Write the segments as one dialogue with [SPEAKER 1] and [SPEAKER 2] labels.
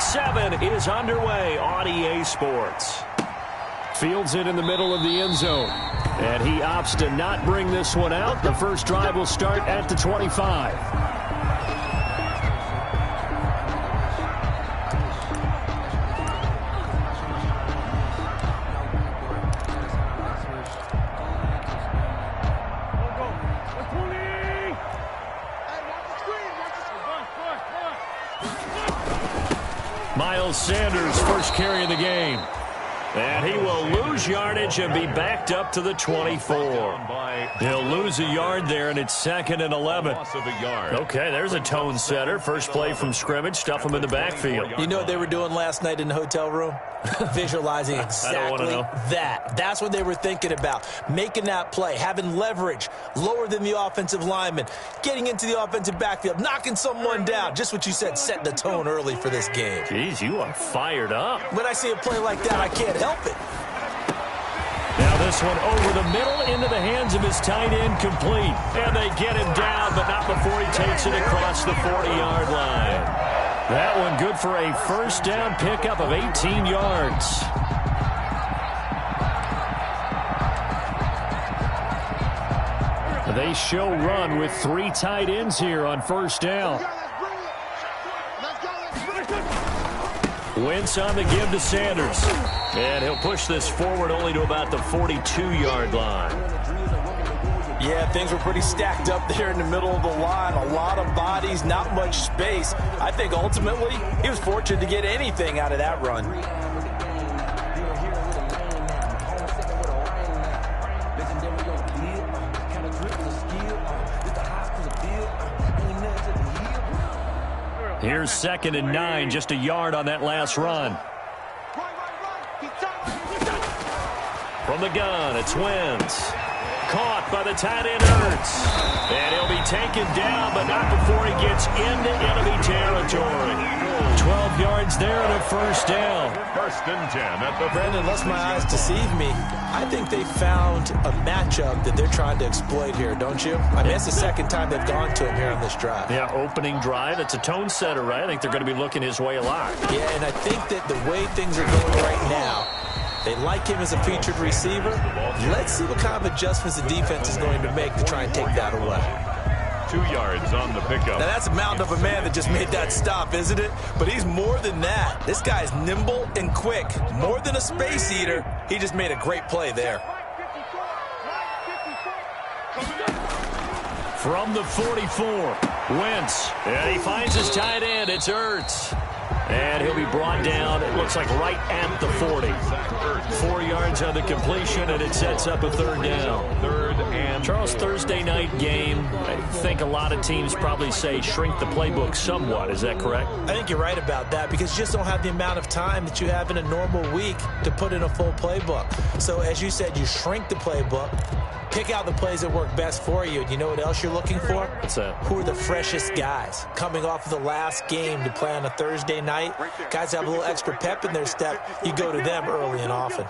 [SPEAKER 1] 7 is underway on EA Sports. Fields it in the middle of the end zone. And he opts to not bring this one out. The first drive will start at the 25. Miles Sanders, first carry of the game. And he will lose yardage and be backed up to the 24. He'll lose a yard there, and it's 2nd and 11. Okay, there's a tone setter. First play from scrimmage, stuff him in the backfield.
[SPEAKER 2] You know what they were doing last night in the hotel room? Visualizing exactly that. That's what they were thinking about. Making that play, having leverage, lower than the offensive lineman, getting into the offensive backfield, knocking someone down. Just what you said, set the tone early for this game.
[SPEAKER 1] Jeez, you are fired up.
[SPEAKER 2] When I see a play like that, I can't help it.
[SPEAKER 1] Now this one over the middle into the hands of his tight end, complete. And they get him down, but not before he takes it across the 40-yard line. That one good for a first down pickup of 18 yards. They show run with 3 tight ends here on first down. Wentz on the give to Sanders. And he'll push this forward only to about the 42-yard line.
[SPEAKER 2] Yeah, things were pretty stacked up there in the middle of the line. A lot of bodies, not much space. I think ultimately he was fortunate to get anything out of that run.
[SPEAKER 1] Here's 2nd and 9, just a yard on that last run. From the gun, it's Wentz. Caught by the tight end, Ertz. And he'll be taken down, but not before he gets into enemy territory. 12 yards there and a first down.
[SPEAKER 3] 1st and 10 at the...
[SPEAKER 2] Brandon, unless my eyes deceive me, I think they found a matchup that they're trying to exploit here, don't you? I mean, it's the 2nd time they've gone to him here on this drive.
[SPEAKER 1] Yeah, opening drive. It's a tone setter, right? I think they're going to be looking his way a lot.
[SPEAKER 2] Yeah, and I think that the way things are going right now, they like him as a featured receiver. Let's see what kind of adjustments the defense is going to make to try and take that away.
[SPEAKER 3] 2 yards on the pickup.
[SPEAKER 2] Now, that's a mountain of a man that just made that stop, isn't it? But he's more than that. This guy's nimble and quick. More than a space eater. He just made a great play there.
[SPEAKER 1] From the 44, Wentz. And he finds his tight end. It's Ertz. And he'll be brought down, it looks like right at the 40. 4 yards on the completion, and it sets up a 3rd down.
[SPEAKER 3] 3rd and
[SPEAKER 1] Charles, Thursday night game, I think a lot of teams probably say shrink the playbook somewhat. Is that correct?
[SPEAKER 2] I think you're right about that because you just don't have the amount of time that you have in a normal week to put in a full playbook. So as you said, you shrink the playbook. Pick out the plays that work best for you. And you know what else you're looking for?
[SPEAKER 1] What's that?
[SPEAKER 2] Who are the freshest guys? Coming off of the last game to play on a Thursday night, guys have a little extra pep in their step. You go to them early and often.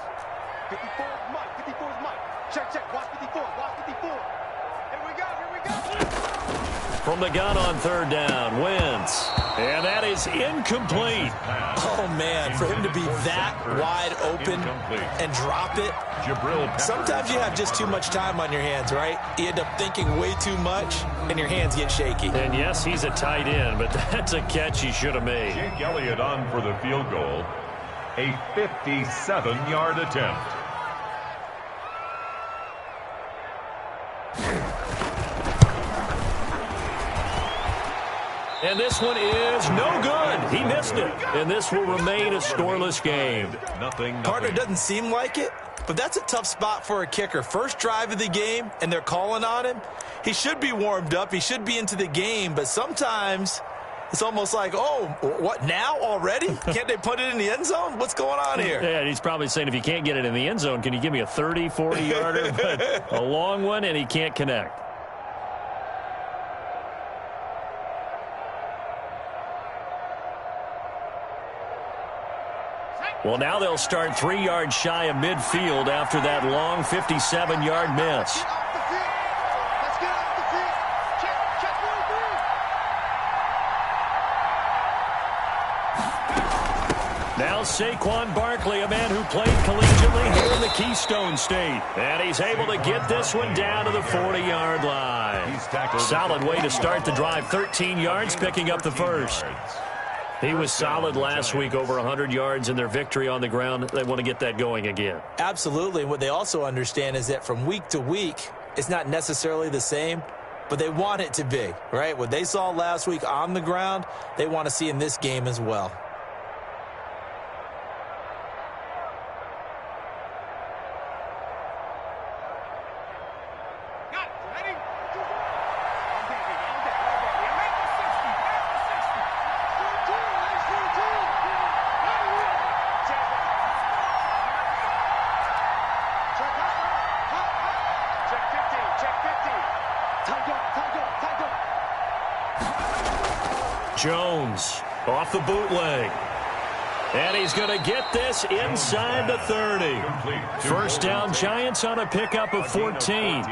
[SPEAKER 4] 54 is Mike. 54 is Mike. Check. Watch 54. Watch 54. Here we go.
[SPEAKER 1] From the gun on 3rd down, Wentz. And that is incomplete.
[SPEAKER 2] Oh, man, for him to be that wide open and drop it. Sometimes you have just too much time on your hands, right? You end up thinking way too much, and your hands get shaky.
[SPEAKER 1] And, yes, he's a tight end, but that's a catch he should have made.
[SPEAKER 3] Jake Elliott on for the field goal. A 57-yard attempt.
[SPEAKER 1] And this one is no good. He missed it. And this will remain a scoreless game.
[SPEAKER 3] Nothing.
[SPEAKER 2] Partner, doesn't seem like it, but that's a tough spot for a kicker. First drive of the game, and they're calling on him. He should be warmed up. He should be into the game, but sometimes it's almost like, oh, what, now already? Can't they put it in the end zone? What's going on here?
[SPEAKER 1] Yeah, he's probably saying, if you can't get it in the end zone, can you give me a 30, 40-yarder? But a long one, and he can't connect. Well, now they'll start 3 yards shy of midfield after that long 57-yard miss. Now Saquon Barkley, a man who played collegiately here in the Keystone State. And he's able to get this one down to the 40-yard line. Solid way to start the drive. 13 yards, picking up the first. He was solid last week, over 100 yards in their victory on the ground. They want to get that going again.
[SPEAKER 2] Absolutely. What they also understand is that from week to week, it's not necessarily the same, but they want it to be, right? What they saw last week on the ground, they want to see in this game as well.
[SPEAKER 1] Jones off the bootleg. And he's going to get this inside the 30. First down, Giants on a pickup of 14.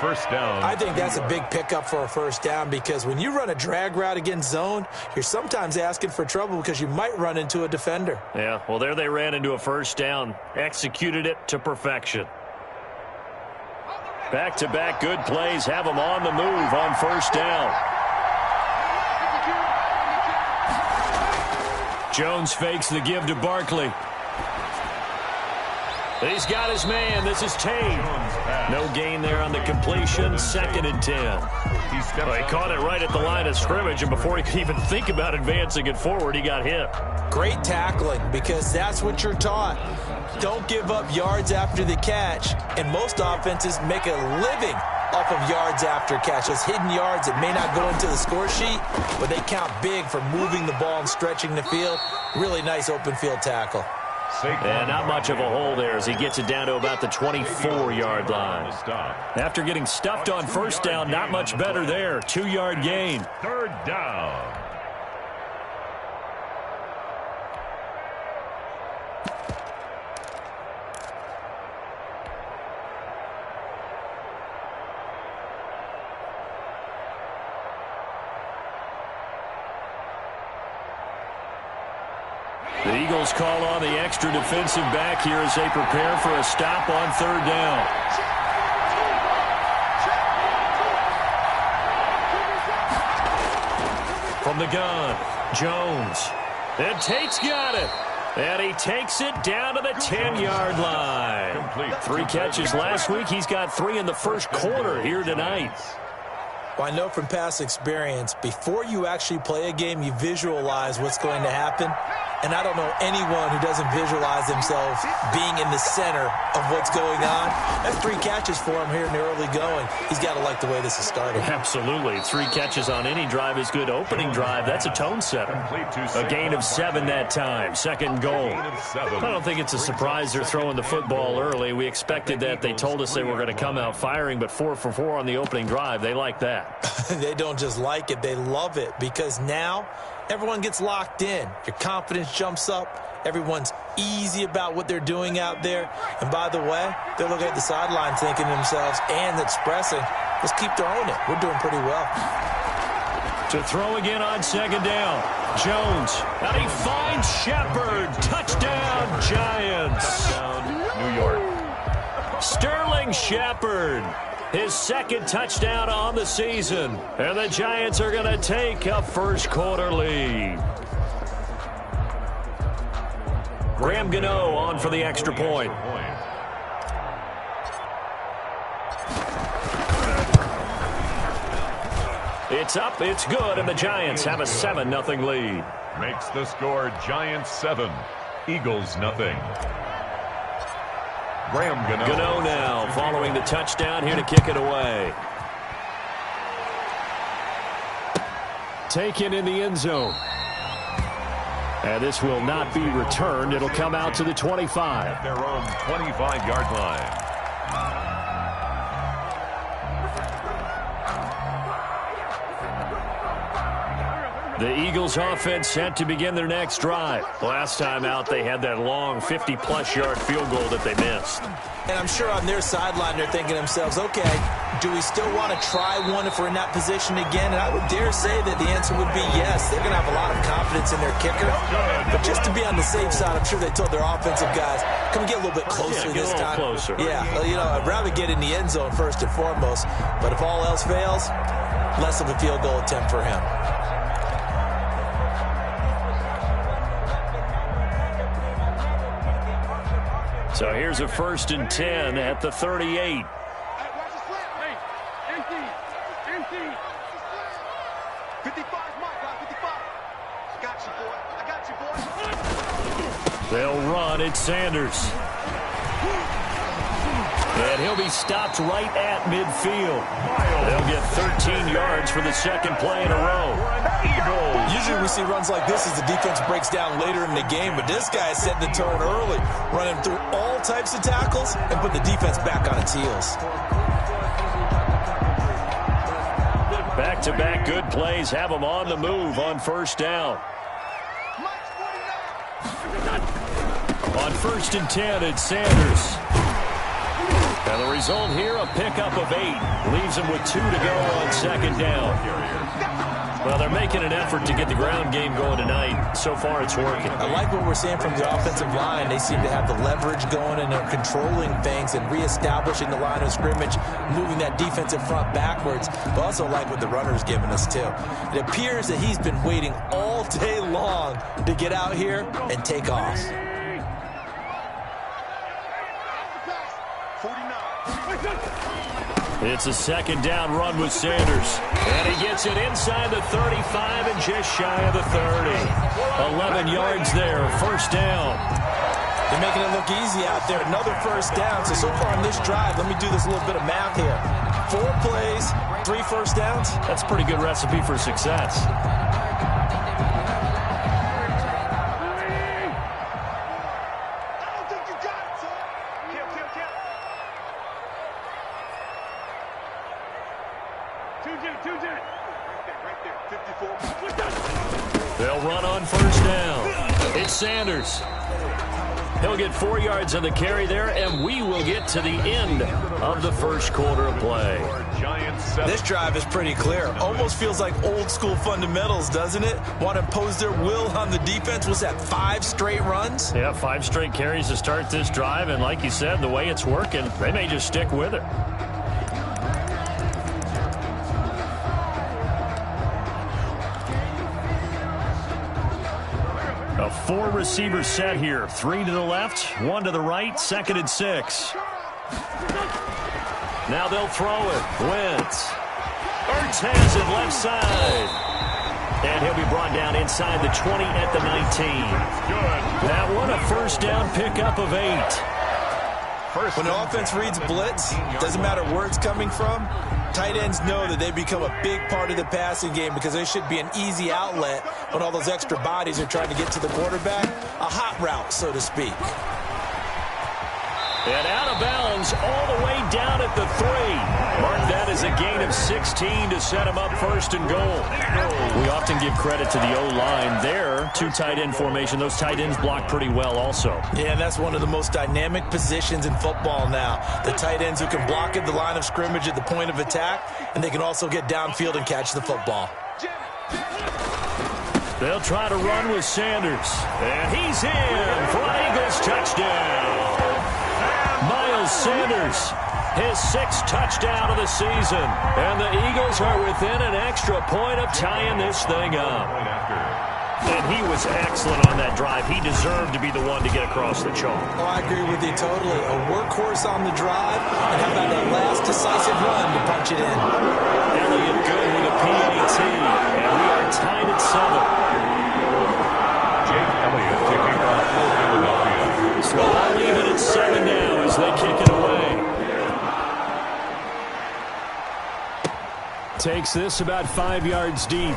[SPEAKER 3] First down.
[SPEAKER 2] I think that's a big pickup for a first down because when you run a drag route against zone, you're sometimes asking for trouble because you might run into a defender.
[SPEAKER 1] Yeah, well, there they ran into a first down. Executed it to perfection. Back-to-back good plays have them on the move on first down. Jones fakes the give to Barkley. He's got his man. This is Tate. No gain there on the completion. 2nd and 10. Well, he caught it right at the line of scrimmage, and before he could even think about advancing it forward, he got hit.
[SPEAKER 2] Great tackling because that's what you're taught. Don't give up yards after the catch, and most offenses make a living off of yards after catches, hidden yards that may not go into the score sheet, but they count big for moving the ball and stretching the field. Really nice open field tackle.
[SPEAKER 1] And not much of a hole there as he gets it down to about the 24-yard line. After getting stuffed on first down, not much better there. 2-yard gain.
[SPEAKER 3] Third down.
[SPEAKER 1] The Eagles call on the extra defensive back here as they prepare for a stop on third down. From the gun, Jones. And Tate's got it. And he takes it down to the 10-yard line. 3 catches last week. He's got 3 in the first quarter here tonight.
[SPEAKER 2] Well, I know from past experience, before you actually play a game, you visualize what's going to happen. And I don't know anyone who doesn't visualize themselves being in the center of what's going on. That's 3 catches for him here in the early going. He's got to like the way this is starting.
[SPEAKER 1] Absolutely. 3 catches on any drive is good. Opening drive, that's a tone setter. A gain of 7 that time. 2nd goal. I don't think it's a surprise they're throwing the football early. We expected that. They told us they were going to come out firing, but 4 for 4 on the opening drive. They like that.
[SPEAKER 2] They don't just like it. They love it because now everyone gets locked in. Your confidence jumps up. Everyone's easy about what they're doing out there. And by the way, they're looking at the sideline thinking to themselves and expressing, let's keep throwing it. We're doing pretty well.
[SPEAKER 1] To throw again on 2nd down. Jones. And he finds Shepard. Touchdown, Giants.
[SPEAKER 3] Touchdown, New York.
[SPEAKER 1] Sterling Shepard. His 2nd touchdown on the season. And the Giants are going to take a first quarter lead. Graham Gano on for the extra point. It's up, it's good, and the Giants have a 7-0 lead.
[SPEAKER 3] Makes the score Giants 7, Eagles nothing. Graham
[SPEAKER 1] Gano now following the touchdown here to kick it away. Taken in the end zone. And this will not be returned. It'll come out to the 25.
[SPEAKER 3] At their own 25-yard line.
[SPEAKER 1] The Eagles offense set to begin their next drive. Last time out, they had that long 50-plus yard field goal that they missed.
[SPEAKER 2] And I'm sure on their sideline they're thinking to themselves, okay, do we still want to try one if we're in that position again? And I would dare say that the answer would be yes. They're going to have a lot of confidence in their kicker. But just to be on the safe side, I'm sure they told their offensive guys, come get a little bit closer this time.
[SPEAKER 1] Closer.
[SPEAKER 2] Yeah, you know, I'd rather get in the end zone first and foremost. But if all else fails, less of a field goal attempt for him.
[SPEAKER 1] So here's a 1st and 10 at the 38.
[SPEAKER 4] Empty. 55, Mike, 55. I got you, boy.
[SPEAKER 1] They'll run at Sanders. And he'll be stopped right at midfield. They'll get 13 yards for the second play in a row.
[SPEAKER 2] Usually we see runs like this as the defense breaks down later in the game, but this guy is setting the tone early, running through all types of tackles and put the defense back on its heels.
[SPEAKER 1] Back-to-back good plays have them on the move on 1st down. On 1st and 10, it's Sanders. And the result here, a pickup of 8. Leaves them with 2 to go on 2nd down. Well, they're making an effort to get the ground game going tonight. So far, it's working.
[SPEAKER 2] I like what we're seeing from the offensive line. They seem to have the leverage going, and they're controlling things and reestablishing the line of scrimmage, moving that defensive front backwards. But also like what the runner's giving us, too. It appears that he's been waiting all day long to get out here and take off.
[SPEAKER 4] 49.
[SPEAKER 1] It's a 2nd down run with Sanders. And he gets it inside the 35 and just shy of the 30. 11 yards there, 1st down.
[SPEAKER 2] They're making it look easy out there. Another 1st down. So far on this drive, let me do this little bit of math here. 4 plays, 3 1st downs.
[SPEAKER 1] That's a pretty good recipe for success. They'll run on 1st down. It's Sanders. He'll get 4 yards on the carry there, and we will get to the end of the 1st quarter of play.
[SPEAKER 2] This drive is pretty clear. Almost feels like old school fundamentals, doesn't it? Want to impose their will on the defense. Was that 5 straight runs?
[SPEAKER 1] Yeah, 5 straight carries to start this drive, and like you said, the way it's working, they may just stick with it. A 4-receiver set here. 3 to the left, 1 to the right, 2nd and 6. Now they'll throw it. Wentz. Ertz has it left side. And he'll be brought down inside the 20 at the 19. That one, a 1st down pickup of 8.
[SPEAKER 2] When the offense reads blitz, doesn't matter where it's coming from, tight ends know that they become a big part of the passing game because there should be an easy outlet when all those extra bodies are trying to get to the quarterback. A hot route, so to speak.
[SPEAKER 1] And out of bounds all the way down at the 3. Mark that as a gain of 16 to set him up 1st and goal. We often give credit to the O-line there. 2 tight end formation. Those tight ends block pretty well also.
[SPEAKER 2] Yeah, and that's one of the most dynamic positions in football now. The tight ends who can block at the line of scrimmage at the point of attack, and they can also get downfield and catch the football.
[SPEAKER 1] They'll try to run with Sanders. And he's in for an Eagles touchdown. Miles Sanders, his 6th touchdown of the season. And the Eagles are within an extra point of tying this thing up. And he was excellent on that drive. He deserved to be the one to get across the chalk.
[SPEAKER 2] Oh, I agree with you totally. A workhorse on the drive, and how about that last decisive run to punch it in?
[SPEAKER 1] Elliott good with a PAT, and we are tied at 7.
[SPEAKER 3] Jake Elliott kicking off for Philadelphia.
[SPEAKER 1] So I'll leave it at 7 now as they kick it away. Takes this about 5 yards deep.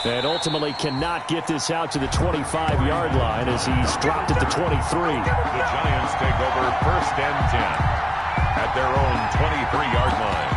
[SPEAKER 1] And ultimately cannot get this out to the 25-yard line as he's dropped at the 23.
[SPEAKER 3] The Giants take over 1st and 10 at their own 23-yard line.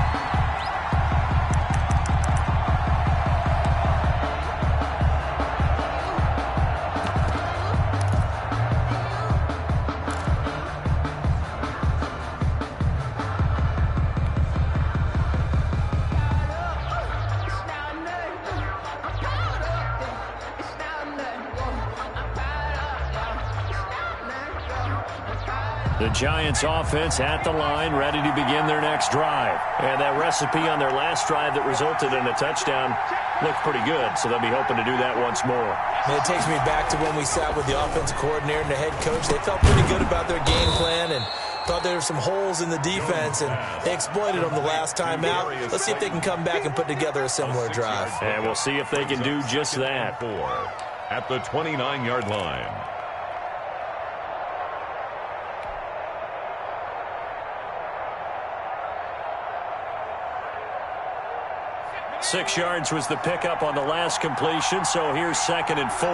[SPEAKER 1] The Giants offense at the line, ready to begin their next drive. And that recipe on their last drive that resulted in a touchdown looked pretty good, so they'll be hoping to do that once more.
[SPEAKER 2] And it takes me back to when we sat with the offensive coordinator and the head coach. They felt pretty good about their game plan and thought there were some holes in the defense, and they exploited them the last time out. Let's see if they can come back and put together a similar drive.
[SPEAKER 1] And we'll see if they can do just that.
[SPEAKER 3] At the 29-yard line.
[SPEAKER 1] 6 yards was the pickup on the last completion, so here's 2nd and 4.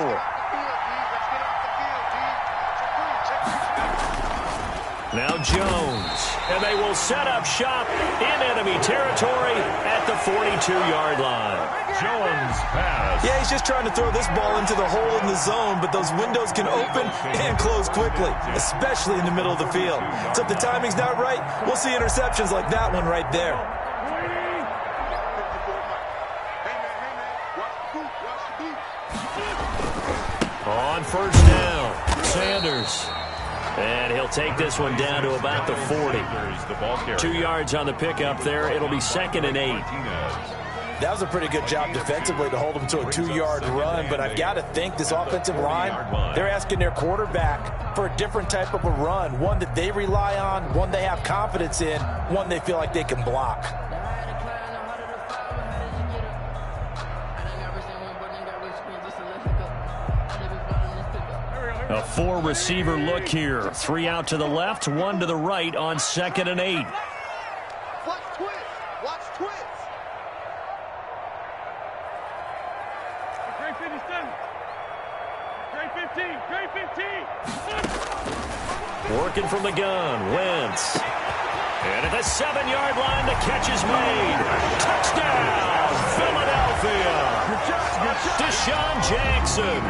[SPEAKER 1] Now Jones, and they will set up shop in enemy territory at the 42-yard line.
[SPEAKER 3] Jones pass.
[SPEAKER 2] Yeah, he's just trying to throw this ball into the hole in the zone, but those windows can open and close quickly, especially in the middle of the field. So if the timing's not right, we'll see interceptions like that one right there.
[SPEAKER 1] On first down, Sanders. And he'll take this one down to about the 40. 2 yards on the pickup there. It'll be 2nd and 8.
[SPEAKER 2] That was a pretty good job defensively to hold them to a 2-yard run, but I've got to think this offensive line, they're asking their quarterback for a different type of a run, one that they rely on, one they have confidence in, one they feel like they can block.
[SPEAKER 1] A 4-receiver look here. 3 out to the left, 1 to the right on 2nd and 8.
[SPEAKER 4] Watch twist. Watch twist.
[SPEAKER 5] Great 57. Great 15. Great 15.
[SPEAKER 1] Working from the gun, Wentz. And at the 7-yard line, the catch is made. Touchdown, Philadelphia. Deshaun Jackson,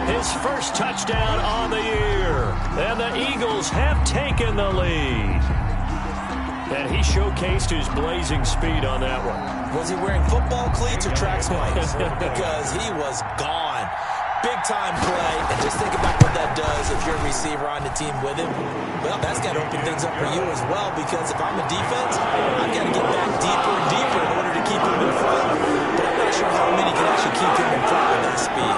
[SPEAKER 1] his first touchdown on the year. And the Eagles have taken the lead. And he showcased his blazing speed on that one.
[SPEAKER 2] Was he wearing football cleats or track spikes? Because he was gone. Big-time play, and just think about what that does if you're a receiver on the team with him. Well, that's got to open things up for you as well, because if I'm a defense, I've got to get back deeper and deeper in order to keep him in front. But I'm not sure how many can actually keep him in front with that speed.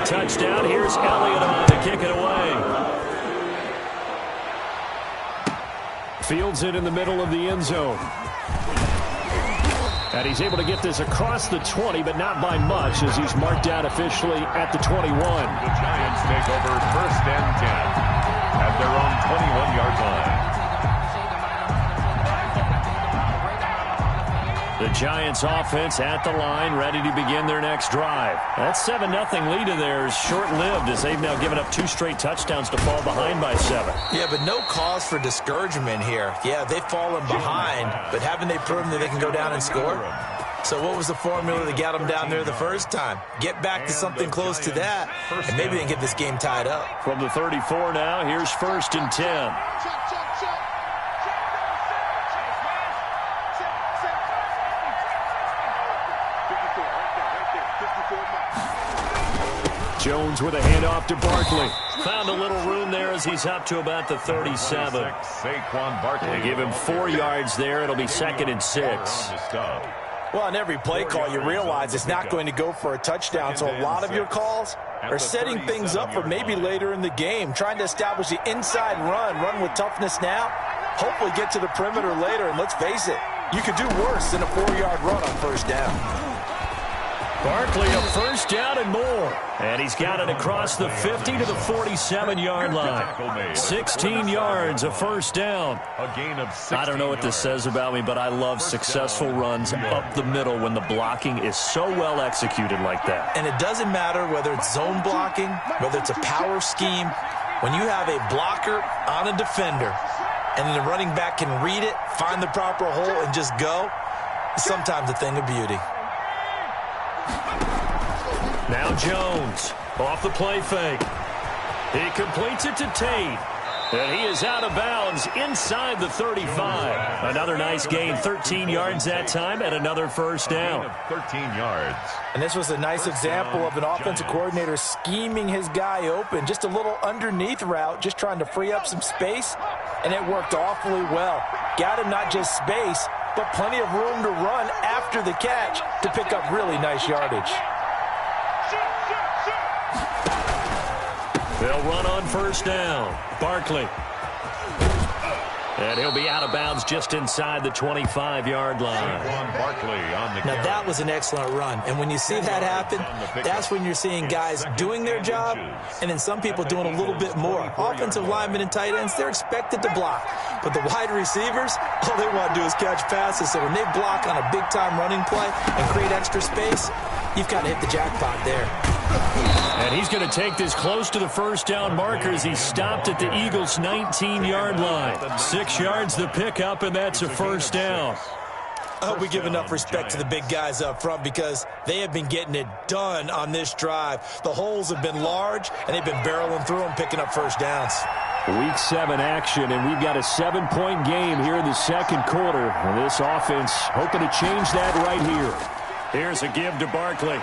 [SPEAKER 1] Touchdown. Here's Elliott on to kick it away. Fields it in the middle of the end zone. And he's able to get this across the 20, but not by much, as he's marked out officially at the 21.
[SPEAKER 3] The Giants take over 1st and 10 at their own 21-yard line.
[SPEAKER 1] The Giants offense at the line, ready to begin their next drive. That 7-0 lead of theirs short-lived, as they've now given up 2 straight touchdowns to fall behind by 7.
[SPEAKER 2] Yeah, but no cause for discouragement here. Yeah, they've fallen behind, but haven't they proven that they can go down and score? So what was the formula that got them down there the first time? Get back to something close to that, and maybe they can get this game tied up.
[SPEAKER 1] From the 34 now, here's 1st and 10. Jones with a handoff to Barkley. Found a little room there as he's up to about the 37. They give him 4 yards there. It'll be 2nd and 6.
[SPEAKER 2] Well, on every play call, you realize it's not going to go for a touchdown, so a lot of your calls are setting things up for maybe later in the game, trying to establish the inside run with toughness now, hopefully get to the perimeter later, and let's face it, you could do worse than a 4-yard run on 1st down.
[SPEAKER 1] Barkley a 1st down and more. And he's got it across the 50 to the 47-yard line. 16 yards, a 1st down. I don't know what this says about me, but I love successful runs up the middle when the blocking is so well executed like that.
[SPEAKER 2] And it doesn't matter whether it's zone blocking, whether it's a power scheme. When you have a blocker on a defender and the running back can read it, find the proper hole, and just go, it's sometimes a thing of beauty.
[SPEAKER 1] Now Jones, off the play fake. He completes it to Tate. And he is out of bounds inside the 35. Another nice gain, 13 yards that time, and another first down.
[SPEAKER 3] 13 yards.
[SPEAKER 2] And this was a nice example of an offensive coordinator scheming his guy open. Just a little underneath route, just trying to free up some space, and it worked awfully well. Got him not just space, but plenty of room to run after the catch to pick up really nice yardage.
[SPEAKER 1] They'll run on first down. Barkley. And he'll be out of bounds just inside the 25-yard line.
[SPEAKER 2] Now, that was an excellent run. And when you see that happen, that's when you're seeing guys doing their job and then some people doing a little bit more. Offensive linemen and tight ends, they're expected to block. But the wide receivers, all they want to do is catch passes. So when they block on a big-time running play and create extra space, you've got to hit the jackpot there.
[SPEAKER 1] And he's going to take this close to the first down marker as he stopped at the Eagles' 19-yard line. 6 yards the pickup, and that's a first down.
[SPEAKER 2] I hope we give enough respect to the big guys up front because they have been getting it done on this drive. The holes have been large, and they've been barreling through them, picking up first downs.
[SPEAKER 1] Week 7 action, and we've got a 7-point game here in the second quarter. And this offense hoping to change that right here. Here's a give to Barkley.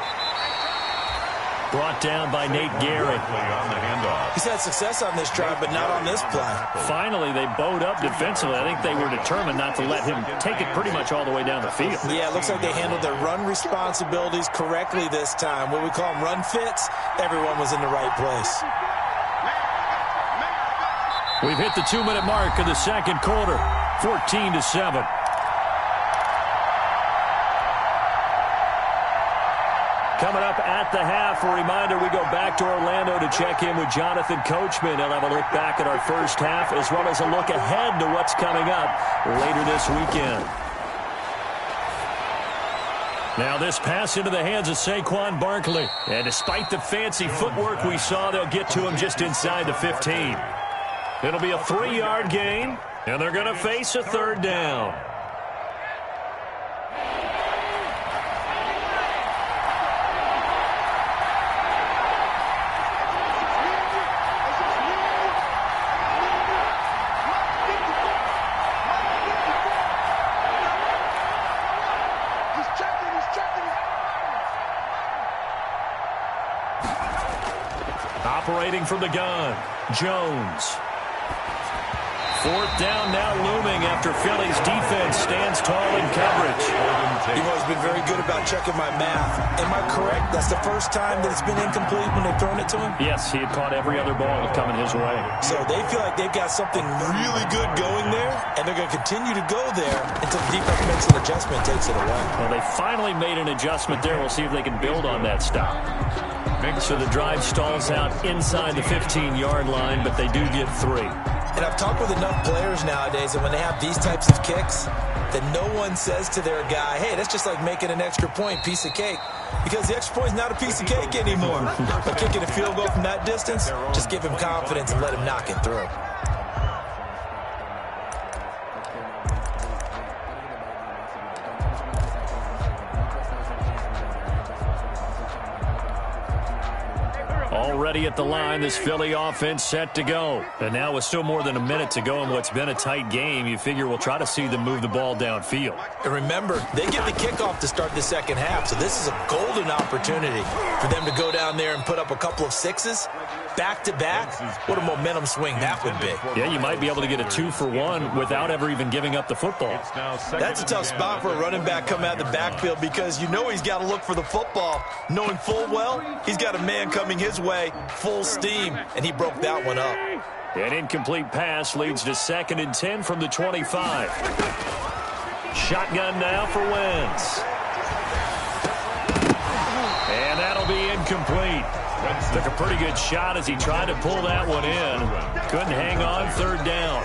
[SPEAKER 1] Brought down by Nate Gehrig.
[SPEAKER 2] He's had success on this drive, but not on this play.
[SPEAKER 1] Finally, they bowed up defensively. I think they were determined not to let him take it pretty much all the way down the field.
[SPEAKER 2] Yeah, it looks like they handled their run responsibilities correctly this time. What we call them run fits, everyone was in the right place.
[SPEAKER 1] We've hit the 2-minute mark of the second quarter, 14-7. Coming up at the half, a reminder, we go back to Orlando to check in with Jonathan Coachman. He'll have a look back at our first half as well as a look ahead to what's coming up later this weekend. Now this pass into the hands of Saquon Barkley. And despite the fancy footwork we saw, they'll get to him just inside the 15. It'll be a 3-yard gain, and they're going to face a third down. Operating from the gun, Jones. Fourth down now looming after Philly's defense stands tall in coverage.
[SPEAKER 2] You've always been very good about checking my math. Am I correct? That's the first time that it's been incomplete when they've thrown it to him?
[SPEAKER 1] Yes, he had caught every other ball coming his way.
[SPEAKER 2] So they feel like they've got something really good going there, and they're going to continue to go there until the defense makes an adjustment and takes it away.
[SPEAKER 1] Well, they finally made an adjustment there. We'll see if they can build on that stop. So the drive stalls out inside the 15-yard line, but they do get 3.
[SPEAKER 2] And I've talked with enough players nowadays, and when they have these types of kicks, that no one says to their guy, hey, that's just like making an extra point, piece of cake. Because the extra point is not a piece of cake anymore. But kicking a field goal from that distance, just give him confidence and let him knock it through.
[SPEAKER 1] Already at the line, this Philly offense set to go. And now with still more than a minute to go in what's been a tight game, you figure we'll try to see them move the ball downfield.
[SPEAKER 2] And remember, they get the kickoff to start the second half, so this is a golden opportunity for them to go down there and put up a couple of sixes back-to-back. What a momentum swing that would be.
[SPEAKER 1] Yeah, you might be able to get a 2-for-1 without ever even giving up the football.
[SPEAKER 2] That's a tough spot for a running back coming out of the backfield because you know he's got to look for the football, knowing full well he's got a man coming his way full steam, and he broke that one up.
[SPEAKER 1] An incomplete pass leads to 2nd and 10 from the 25. Shotgun now for Wentz. And that'll be incomplete. Took a pretty good shot as he tried to pull that one in. Couldn't hang on, 3rd down.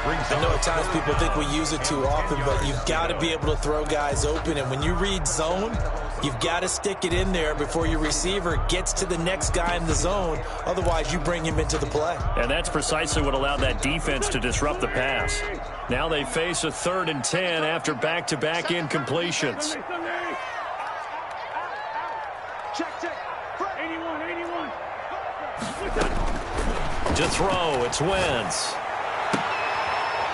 [SPEAKER 2] I know at times people think we use it too often, but you've got to be able to throw guys open. And when you read zone, you've got to stick it in there before your receiver gets to the next guy in the zone. Otherwise, you bring him into the play.
[SPEAKER 1] And that's precisely what allowed that defense to disrupt the pass. Now they face a 3rd and 10 after back-to-back incompletions. To throw, it's Wentz.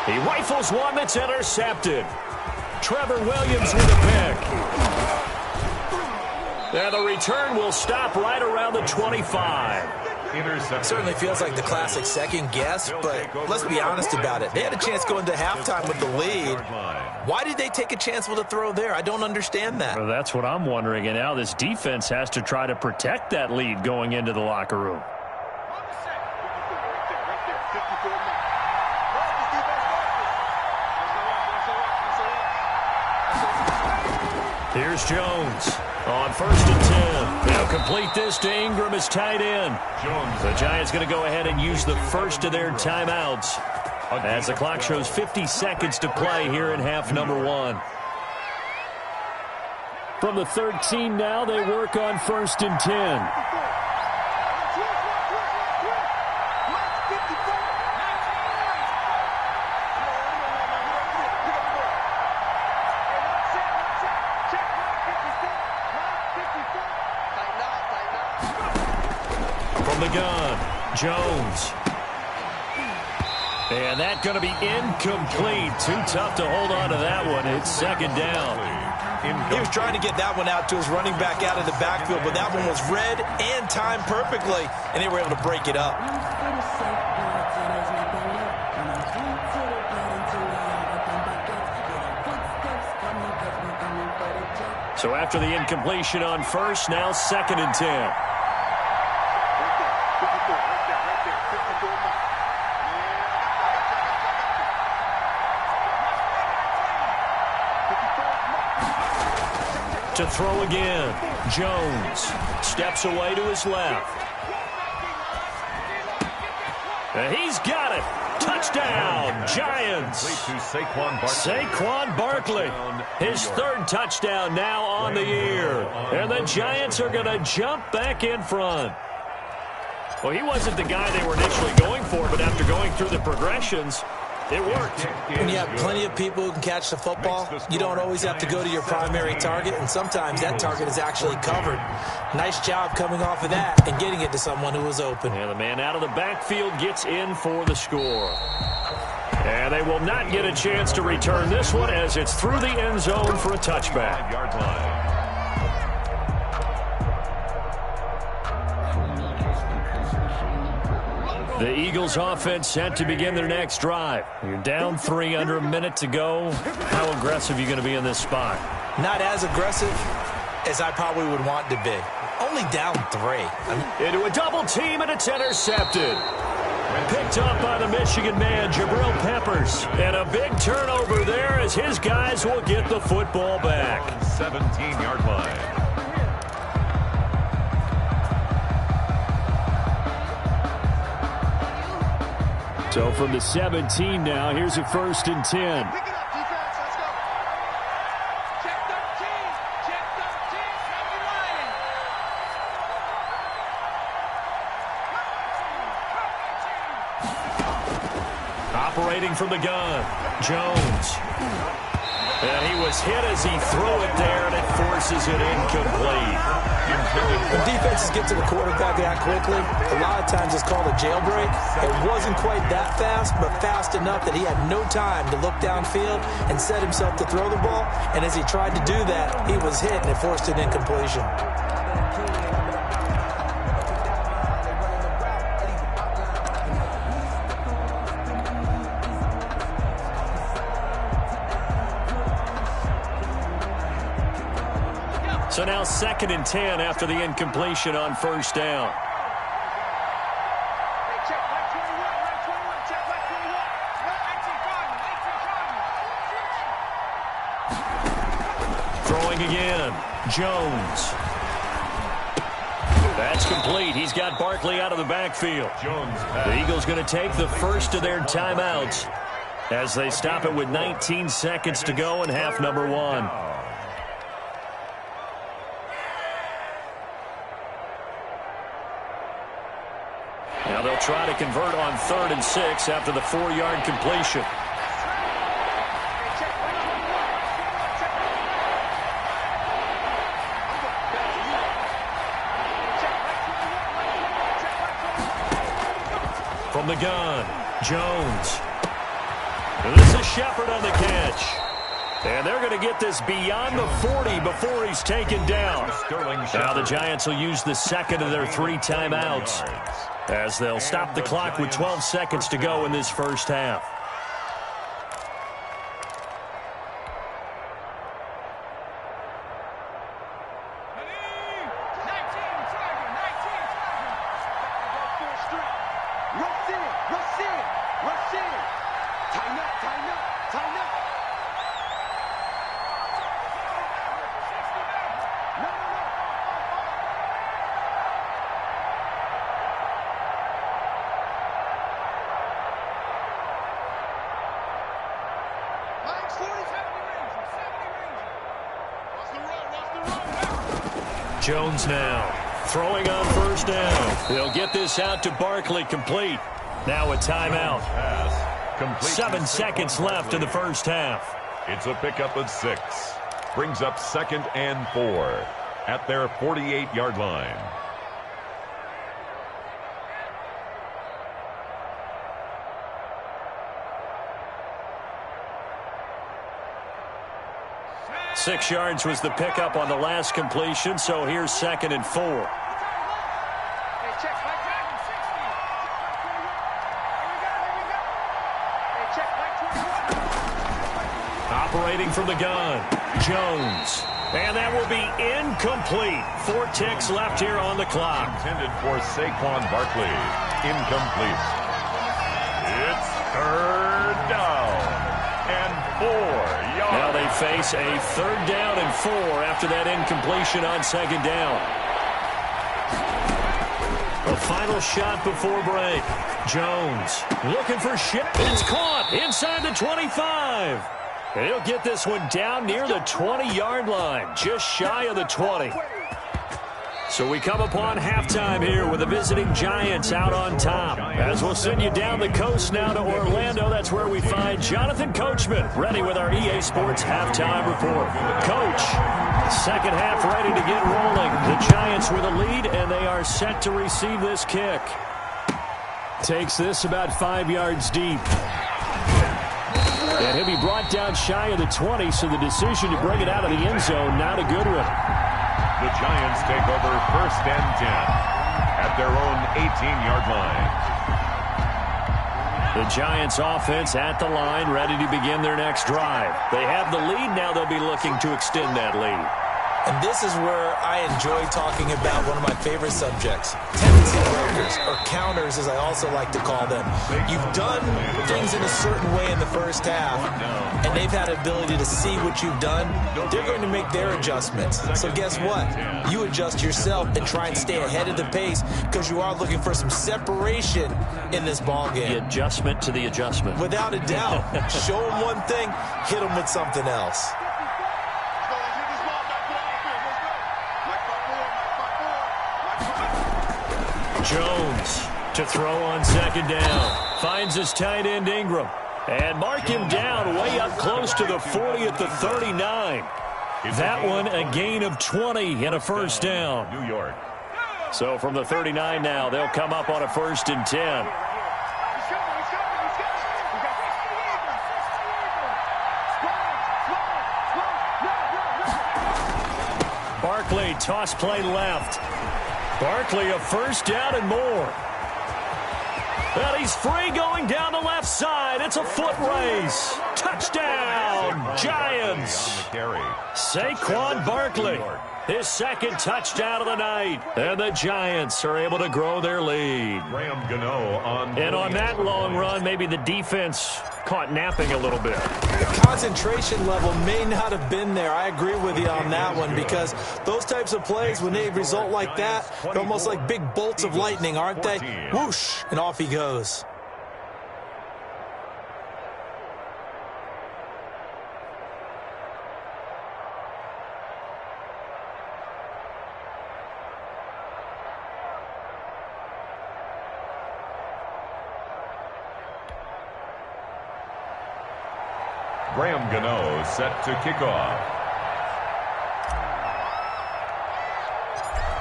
[SPEAKER 1] He rifles one that's intercepted. Trevor Williams with a pick. And the return will stop right around the 25.
[SPEAKER 2] Certainly feels like the classic second guess, but let's be honest about it. They had a chance going into halftime with the lead. Why did they take a chance with a throw there? I don't understand that.
[SPEAKER 1] Well, that's what I'm wondering. And now this defense has to try to protect that lead going into the locker room. Here's Jones on 1st and 10. They'll complete this to Ingram as tight end. The Giants going to go ahead and use the first of their timeouts as the clock shows 50 seconds to play here in half number 1. From the 13 now, they work on 1st and 10. The gun, Jones. And that's going to be incomplete. Too tough to hold on to that one. It's second down.
[SPEAKER 2] He was trying to get that one out to his running back out of the backfield, but that one was read and timed perfectly, and they were able to break it up.
[SPEAKER 1] So after the incompletion on 1st, now 2nd and 10. To throw again, Jones steps away to his left. And he's got it. Touchdown, Giants. Saquon Barkley, his 3rd touchdown now on the year. And the Giants are going to jump back in front. Well, he wasn't the guy they were initially going for, but after going through the progressions, it worked.
[SPEAKER 2] When you have plenty of people who can catch the football, you don't always have to go to your primary target, and sometimes that target is actually covered. Nice job coming off of that and getting it to someone who was open.
[SPEAKER 1] And the man out of the backfield gets in for the score. And they will not get a chance to return this one as it's through the end zone for a touchback. The Eagles offense set to begin their next drive. You're down 3 under a minute to go. How aggressive are you going to be in this spot?
[SPEAKER 2] Not as aggressive as I probably would want to be. Only down 3.
[SPEAKER 1] Into a double team, and it's intercepted. Picked up by the Michigan man, Jabril Peppers. And a big turnover there as his guys will get the football back.
[SPEAKER 3] 17-yard line.
[SPEAKER 1] So from the 17 now, here's a 1st and 10.
[SPEAKER 4] Pick it up, defense. Let's go. Check 13. Check 13. Stop the line.
[SPEAKER 1] Operating from the gun, Jones. And he was hit as he threw it there, and it forces it incomplete.
[SPEAKER 2] When defenses get to the quarterback that quickly, a lot of times it's called a jailbreak. It wasn't quite that fast, but fast enough that he had no time to look downfield and set himself to throw the ball. And as he tried to do that, he was hit, and it forced an incompletion.
[SPEAKER 1] So now 2nd and 10 after the incompletion on 1st down.
[SPEAKER 4] Check right 21. Right 21. Check right 21.
[SPEAKER 1] Throwing again, Jones. That's complete. He's got Barkley out of the backfield. The Eagles going to take the first of their timeouts as they stop it with 19 seconds to go in half number 1. Now they'll try to convert on 3rd and 6 after the 4-yard completion. From the gun, Jones. This is Shepard on the catch. And they're going to get this beyond the 40 before he's taken down. Now the Giants will use the second of their 3 timeouts as they'll stop the clock with 12 seconds to go in this first half. Jones now throwing on first down. He'll get this out to Barkley, complete. Now a timeout. 7 seconds left in the first half.
[SPEAKER 3] It's a pickup of 6. Brings up 2nd and 4 at their 48-yard line.
[SPEAKER 1] Six yards was the pickup on the last completion, so here's 2nd and 4. Operating from the gun, Jones. And that will be incomplete. 4 ticks left here on the clock.
[SPEAKER 3] Intended for Saquon Barkley. Incomplete. It's 3rd down and 4 yards.
[SPEAKER 1] Now they face a 3rd down and 4 after that incompletion on 2nd down. A final shot before break. Jones looking for shit. It's caught inside the 25. He'll get this one down near the 20-yard line, just shy of the 20. So we come upon halftime here with the visiting Giants out on top. As we'll send you down the coast now to Orlando, that's where we find Jonathan Coachman, ready with our EA Sports halftime report. Coach, second half ready to get rolling. The Giants with a lead, and they are set to receive this kick. Takes this about 5 yards deep. And he'll be brought down shy of the 20, so the decision to bring it out of the end zone, not a good one.
[SPEAKER 3] The Giants take over 1st and 10 at their own 18-yard line.
[SPEAKER 1] The Giants offense at the line, ready to begin their next drive. They have the lead now. They'll be looking to extend that lead.
[SPEAKER 2] And this is where I enjoy talking about one of my favorite subjects, tendency breakers, or counters as I also like to call them. You've done things in a certain way in the first half, and they've had the ability to see what you've done. They're going to make their adjustments. So guess what? You adjust yourself and try and stay ahead of the pace because you are looking for some separation in this ball game.
[SPEAKER 1] The adjustment to the adjustment.
[SPEAKER 2] Without a doubt. Show them one thing, hit them with something else.
[SPEAKER 1] Jones to throw on 2nd down. Finds his tight end Ingram. And mark him down way up close to the 40 at the 39. That one a gain of 20 and a first down.
[SPEAKER 3] New York.
[SPEAKER 1] So from the 39 now, they'll come up on a 1st and 10. Barkley, toss play left. Barkley a first down and more. Well, he's free going down the left side. It's a foot race. Touchdown, Giants. Saquon Barkley, his 2nd touchdown of the night. And the Giants are able to grow their lead. And on that long run, maybe the defense caught napping a little bit.
[SPEAKER 2] The concentration level may not have been there. I agree with you on that one because those types of plays, when they result like that, they're almost like big bolts of lightning, aren't they? Whoosh, and off he goes.
[SPEAKER 3] Graham Gano set to kick off.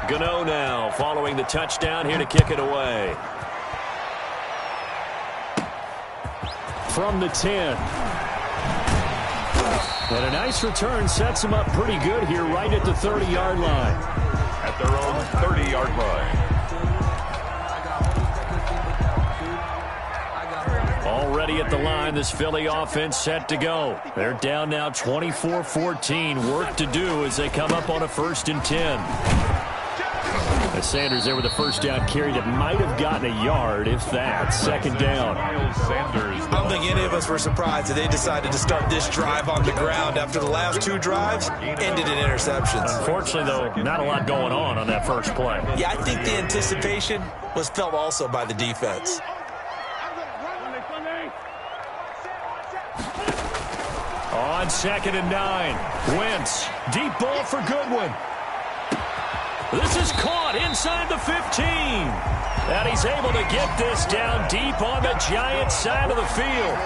[SPEAKER 1] Gano now following the touchdown here to kick it away. from the 10. And a nice return sets them up pretty good here right at the 30-yard line.
[SPEAKER 3] At their own 30-yard line.
[SPEAKER 1] Already at the line, this Philly offense set to go. They're down now 24-14. Work to do as they come up on a 1st and 10. As Sanders there with a first down carry that might have gotten a yard, if that. 2nd down.
[SPEAKER 2] I don't think any of us were surprised that they decided to start this drive on the ground after the last 2 drives ended in interceptions.
[SPEAKER 1] Unfortunately, though, not a lot going on that first play.
[SPEAKER 2] Yeah, I think the anticipation was felt also by the defense.
[SPEAKER 1] On 2nd and 9, Wentz, deep ball for Goodwin. This is caught inside the 15. And he's able to get this down deep on the Giants side of the field.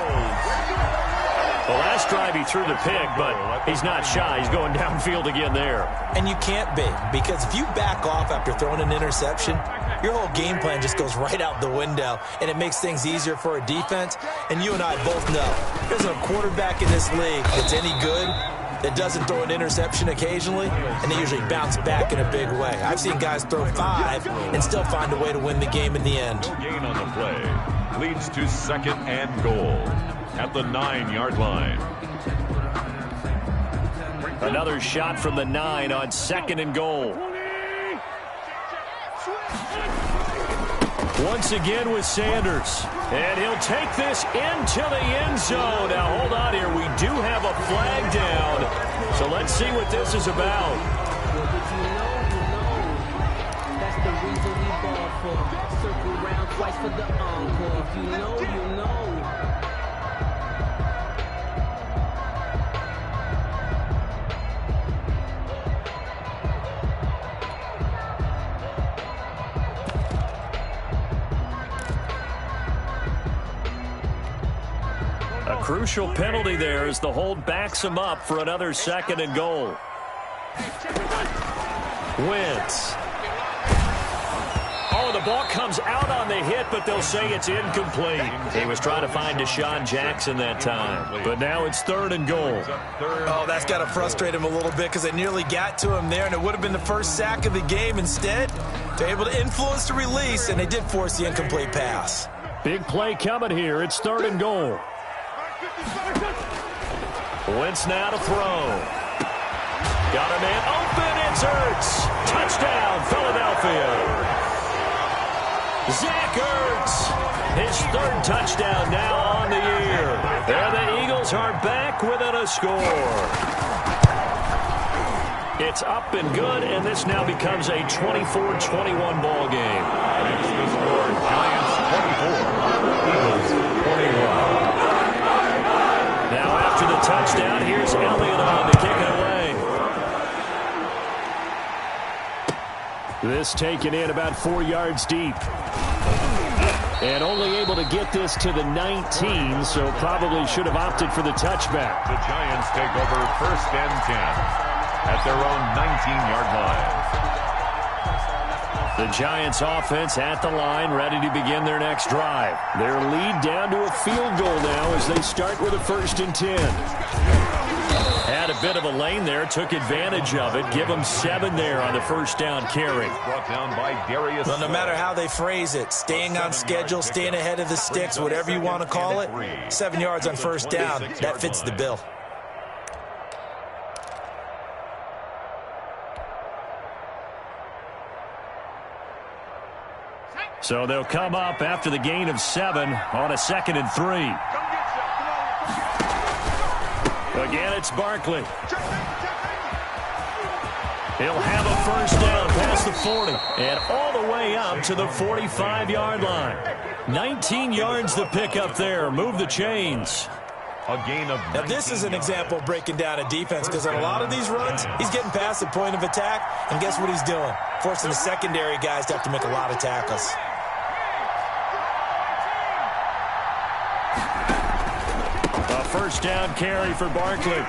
[SPEAKER 1] The last drive he threw the pick, but he's not shy. He's going downfield again there.
[SPEAKER 2] And you can't be, because if you back off after throwing an interception, your whole game plan just goes right out the window, and it makes things easier for a defense. And you and I both know there's a quarterback in this league that's any good that doesn't throw an interception occasionally, and they usually bounce back in a big way. I've seen guys throw 5 and still find a way to win the game in the end.
[SPEAKER 3] No gain on the play. Leads to 2nd and goal at the 9-yard line.
[SPEAKER 1] Another shot from the 9 on 2nd and goal. Once again with Sanders. And he'll take this into the end zone. Now, hold on here. We do have a flag down. So let's see what this is about.
[SPEAKER 6] That's the reason we ball for. Circle round twice for the encore. If you know, you know.
[SPEAKER 1] A crucial penalty there as the hold backs him up for another 2nd and goal. Wentz. Oh, the ball comes out on the hit, but they'll say it's incomplete. He was trying to find Deshaun Jackson that time. But now it's 3rd and goal.
[SPEAKER 2] Oh, that's got to frustrate him a little bit because they nearly got to him there, and it would have been the first sack of the game. Instead, they're able to influence the release, and they did force the incomplete pass.
[SPEAKER 1] Big play coming here. It's 3rd and goal. Wentz now to throw. Got a man open. It's Ertz. Touchdown, Philadelphia. Zach Ertz. His 3rd touchdown now on the year. And the Eagles are back within a score. It's up and good, and this now becomes a 24-21 ball game.
[SPEAKER 3] It's the score, Giants 24, Eagles 21.
[SPEAKER 1] Now after the touchdown, here's Elliott on to kick it away. This taken in about 4 yards deep. And only able to get this to the 19, so probably should have opted for the touchback.
[SPEAKER 3] The Giants take over 1st and 10 at their own 19-yard line.
[SPEAKER 1] The Giants offense at the line, ready to begin their next drive. Their lead down to a field goal now as they start with a 1st and 10. Had a bit of a lane there, took advantage of it. Give them 7 there on the first down carry.
[SPEAKER 3] Brought down by Darius.
[SPEAKER 2] Well, no matter how they phrase it, staying on schedule, staying ahead of the sticks, whatever you want to call it, 7 yards on first down, that fits the bill.
[SPEAKER 1] So they'll come up after the gain of 7 on a 2nd and 3. Again, it's Barkley. He'll have a first down past the 40 and all the way up to the 45-yard line. 19 yards to pick up there. Move the chains.
[SPEAKER 3] A gain of
[SPEAKER 2] now, this is an example of breaking down a defense because on a lot of these runs, he's getting past the point of attack, and guess what he's doing? Forcing the secondary guys to have to make a lot of tackles.
[SPEAKER 1] A first down carry for Barkley.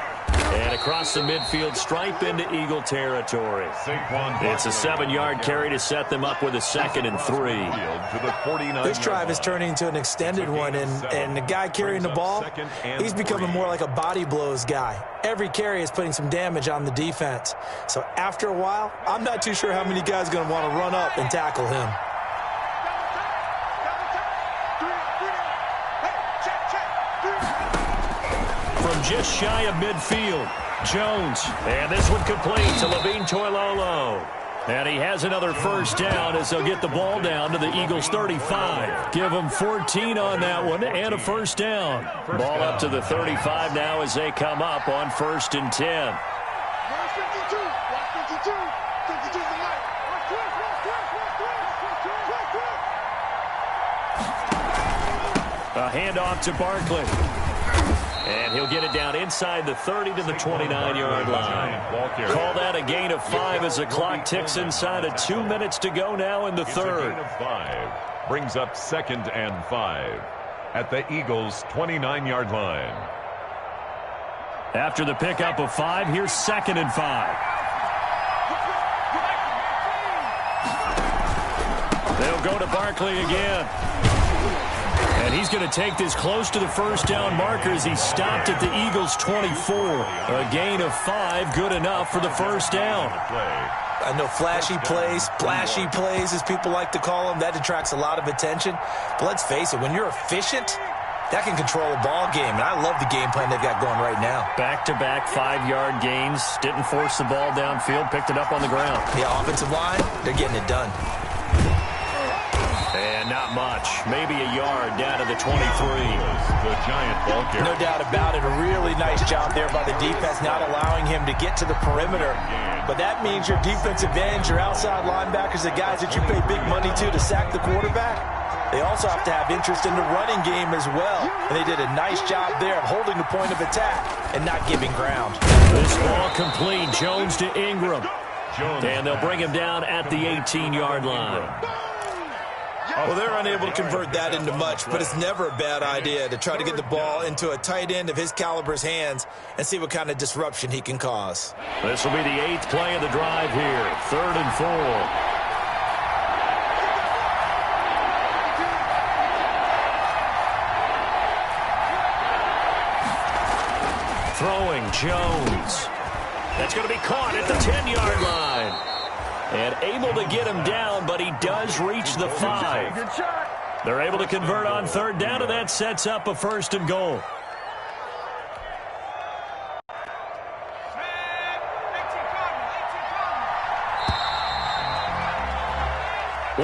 [SPEAKER 1] And across the midfield stripe into Eagle territory. It's a 7-yard carry to set them up with a 2nd and 3.
[SPEAKER 2] This drive is turning into an extended one, and the guy carrying the ball, he's becoming more like a body blows guy. Every carry is putting some damage on the defense. So after a while, I'm not too sure how many guys are going to want to run up and tackle him.
[SPEAKER 1] From just shy of midfield, Jones. And this one complete to Levine Toilolo. And he has another first down as they'll get the ball down to the Eagles' 35. Give them 14 on that one and a first down. Ball up to the 35 now as they come up on 1st and 10. A handoff to Barkley. And he'll get it down inside the 30 to the 29-yard line. Call that a gain of 5 as the clock ticks inside of 2 minutes to go now in the third.
[SPEAKER 3] Gain of 5 brings up 2nd and 5 at the Eagles' 29-yard line.
[SPEAKER 1] After the pickup of 5, here's 2nd and 5. They'll go to Barkley again. And he's going to take this close to the first down marker as he stopped at the Eagles' 24. A gain of 5, good enough for the first down.
[SPEAKER 2] I know flashy plays, splashy plays, as people like to call them, that attracts a lot of attention. But let's face it, when you're efficient, that can control a ball game. And I love the game plan they've got going right now.
[SPEAKER 1] Back-to-back 5-yard gains. Didn't force the ball downfield. Picked it up on the ground.
[SPEAKER 2] The offensive line, they're getting it done.
[SPEAKER 1] And not much. Maybe a yard down to the 23.
[SPEAKER 3] The Giant ball carrier.
[SPEAKER 2] No doubt about it. A really nice job there by the defense, not allowing him to get to the perimeter. But that means your defensive ends, your outside linebackers, the guys that you pay big money to sack the quarterback, they also have to have interest in the running game as well. And they did a nice job there of holding the point of attack and not giving ground.
[SPEAKER 1] This ball complete. Jones to Ingram. And they'll bring him down at the 18-yard line.
[SPEAKER 2] Well, they're unable to convert that into much, but it's never a bad idea to try to get the ball into a tight end of his caliber's hands and see what kind of disruption he can cause.
[SPEAKER 1] This will be the 8th play of the drive here. 3rd and 4. Throwing Jones. That's going to be caught at the 10-yard line. And able to get him down, but he does reach the 5. They're able to convert on 3rd down, and that sets up a 1st and goal.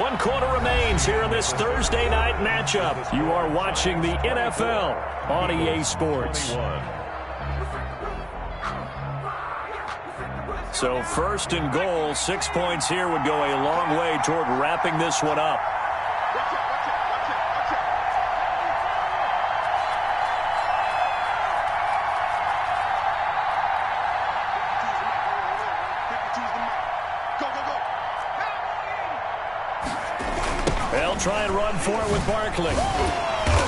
[SPEAKER 1] One quarter remains here in this Thursday night matchup. You are watching the NFL on EA Sports. So 1st and goal, 6 points here would go a long way toward wrapping this one up. They'll try and run for it with Barkley.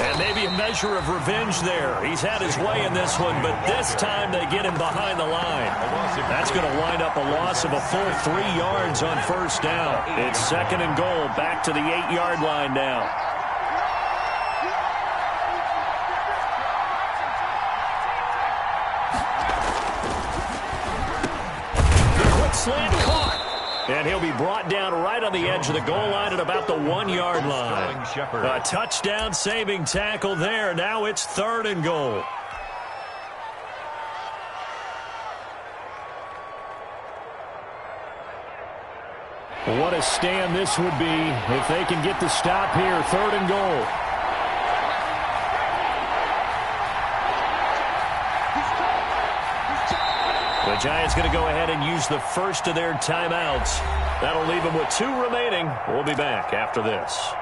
[SPEAKER 1] And maybe a measure of revenge there. He's had his way in this one, but this time they get him behind the line. That's going to wind up a loss of a full 3 yards on 1st down. It's 2nd and goal, back to the 8-yard line now. The quick slant caught. And he'll be brought down right on the edge of the goal line at about the 1-yard line. A touchdown-saving tackle there. Now it's 3rd and goal. What a stand this would be if they can get the stop here. 3rd and goal. The Giants going to go ahead and use the first of their timeouts. That'll leave them with 2 remaining. We'll be back after this.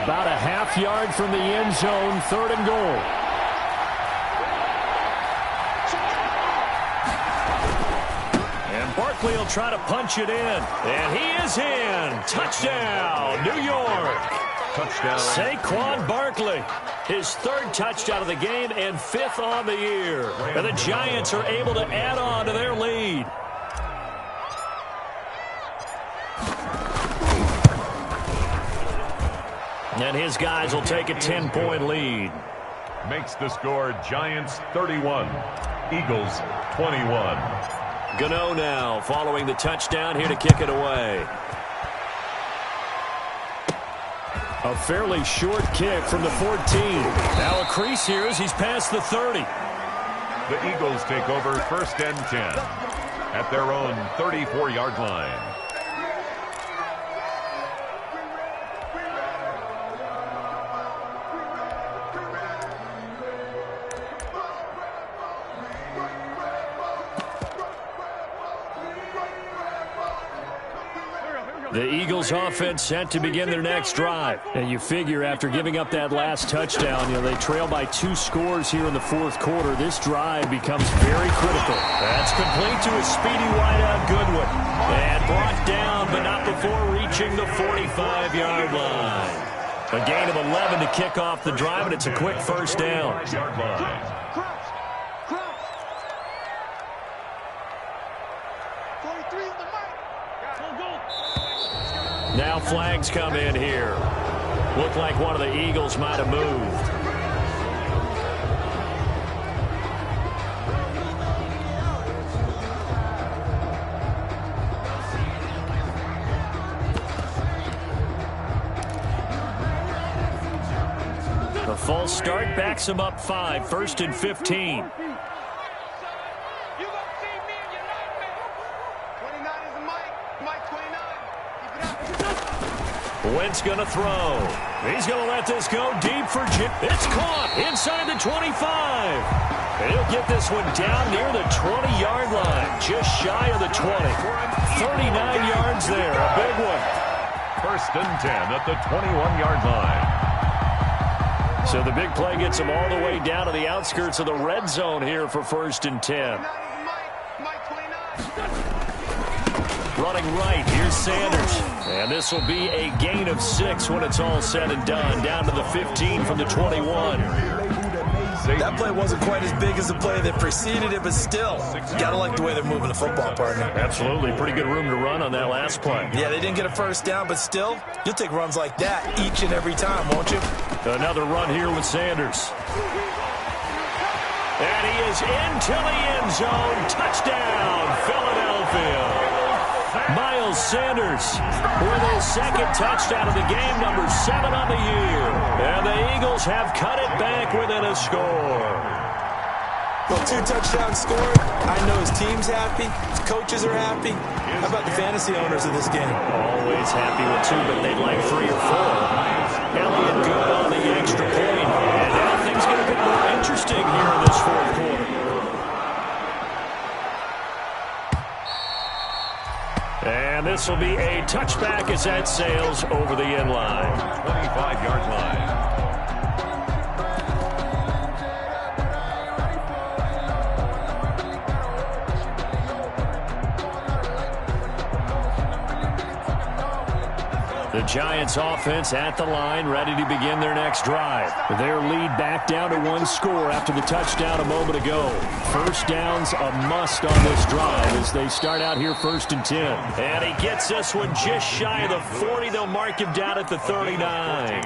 [SPEAKER 1] About a half yard from the end zone, 3rd and goal. Barkley will try to punch it in. And he is in. Touchdown, New York.
[SPEAKER 3] Touchdown.
[SPEAKER 1] Saquon Barkley. His third touchdown of the game and fifth on the year. And the Giants are able to add on to their lead. And his guys will take a 10-point lead.
[SPEAKER 3] Makes the score Giants 31, Eagles 21.
[SPEAKER 1] Gano now following the touchdown here to kick it away. A fairly short kick from the 14. Now a crease here as he's past the 30.
[SPEAKER 3] The Eagles take over first and 10 at their own 34-yard line.
[SPEAKER 1] The Eagles offense set to begin their next drive. And you figure after giving up that last touchdown, they trail by 2 scores here in the fourth quarter. This drive becomes very critical. That's complete to a speedy wideout Goodwin. And brought down, but not before reaching the 45-yard line. A gain of 11 to kick off the drive, and it's a quick first down.
[SPEAKER 3] Yard line.
[SPEAKER 1] Now flags come in here. Looked like one of the Eagles might have moved. The false start backs him up 5, first and 15. Wentz going to throw. He's going to let this go deep for Jim. It's caught inside the 25. And he'll get this one down near the 20-yard line, just shy of the 20. 39 yards there, a big one.
[SPEAKER 3] First and 10 at the 21-yard line.
[SPEAKER 1] So the big play gets him all the way down to the outskirts of the red zone here for first and 10. Running right, here's Sanders. And this will be a gain of 6 when it's all said and done. Down to the 15 from the 21.
[SPEAKER 2] That play wasn't quite as big as the play that preceded it, but still, gotta like the way they're moving the football, partner.
[SPEAKER 1] Absolutely. Pretty good room to run on that last play.
[SPEAKER 2] Yeah, they didn't get a first down, but still, you'll take runs like that each and every time, won't you?
[SPEAKER 1] Another run here with Sanders. And he is into the end zone. Touchdown, Philadelphia. Miles Sanders with his second touchdown of the game, number 7 on the year. And the Eagles have cut it back within a score.
[SPEAKER 2] Well, 2 touchdowns scored. I know his team's happy. His coaches are happy. How about the fantasy owners of this game?
[SPEAKER 1] Always happy with 2, but they'd like 3 or 4. Elliott good on the extra point. And now things get a bit more interesting here in this fourth quarter. And this will be a touchback as that sails over the end line.
[SPEAKER 3] 25-yard line.
[SPEAKER 1] The Giants offense at the line, ready to begin their next drive. Their lead back down to 1 score after the touchdown a moment ago. First down's a must on this drive as they start out here first and 10. And he gets this one just shy of the 40. They'll mark him down at the 39.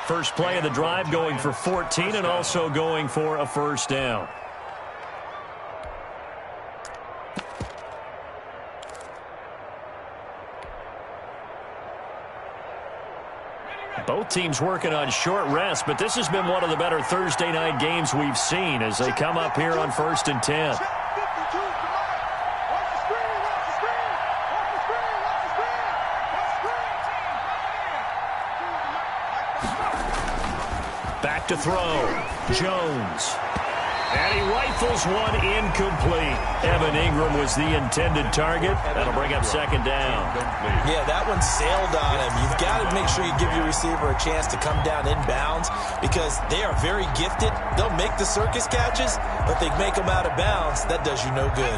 [SPEAKER 1] First play of the drive going for 14 and also going for a first down. Both teams working on short rest, but this has been one of the better Thursday night games we've seen as they come up here on first and 10. Back to throw. Jones. And he rifles one incomplete. Evan Ingram was the intended target. That'll bring up second down.
[SPEAKER 2] Yeah, that one sailed on him. You've got to make sure you give your receiver a chance to come down inbounds because they are very gifted. They'll make the circus catches, but they make them out of bounds. That does you no good.